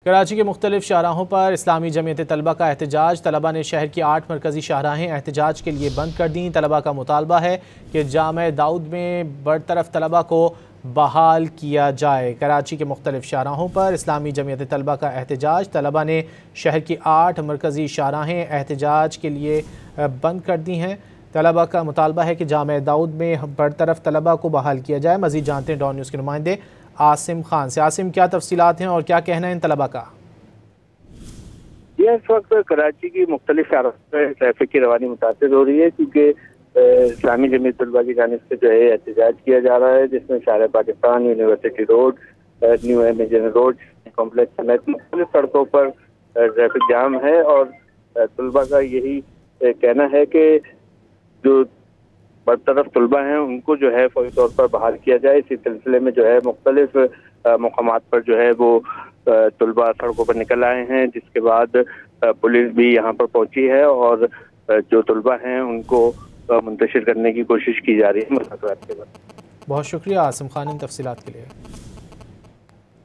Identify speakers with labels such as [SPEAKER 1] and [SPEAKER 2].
[SPEAKER 1] कराची के मुख्तलिफ शाहराहों पर इस्लामी जमीयत तलबा का एहतजाज। तलबा ने शहर की 8 मरकजी शाहराहें एहतजाज के लिए बंद कर दी। तलबा का मुतालबा है कि जामे दाऊद में बरतरफ तलबा को बहाल किया जाए। कराची के मुख्तलिफ शाहराहों पर इस्लामी जमीयत तलबा का एहतजाज। तलबा ने शहर की 8 मरकजी शाहराहें एहतजाज के लिए बंद कर दी हैं। तलबा का मुतालबा है कि जामे दाऊद में बरतरफ तलबा को बहाल किया जाए। मज़ीद जानते हैं डॉन न्यूज़ के नुमाइंदे आसिम खान से। आसिम, क्या तफसीलात हैं और क्या कहना है इन तलबा का?
[SPEAKER 2] यह इस वक्त कराची की मुख्तलिफ शाहराह में ट्रैफिक की रवानी मुतासर हो रही है, क्योंकि इस्लामी जमीयत तलबा की जानिब से जो है एहतजाज किया जा रहा है, जिसमें शार पाकिस्तान, यूनिवर्सिटी रोड, न्यू एमिजन रोड कॉम्प्लेक्स समेत मुख्तलिफ सड़कों पर ट्रैफिक जाम है। और तलबा का यही कहना है कि जो बरतरफ तलबा हैं उनको जो है फौरी तौर पर बहाल किया जाए। इसी सिलसिले में जो है मुख्तलिफ मुकामात पर जो है वो तलबा सड़कों पर निकल आए हैं, जिसके बाद पुलिस भी यहाँ पर पहुंची है और जो तलबा हैं उनको मुंतशिर करने की कोशिश की जा रही है मुज़ाकरात के बाद।
[SPEAKER 1] बहुत शुक्रिया आसिम खान इन तफसीलात के लिए।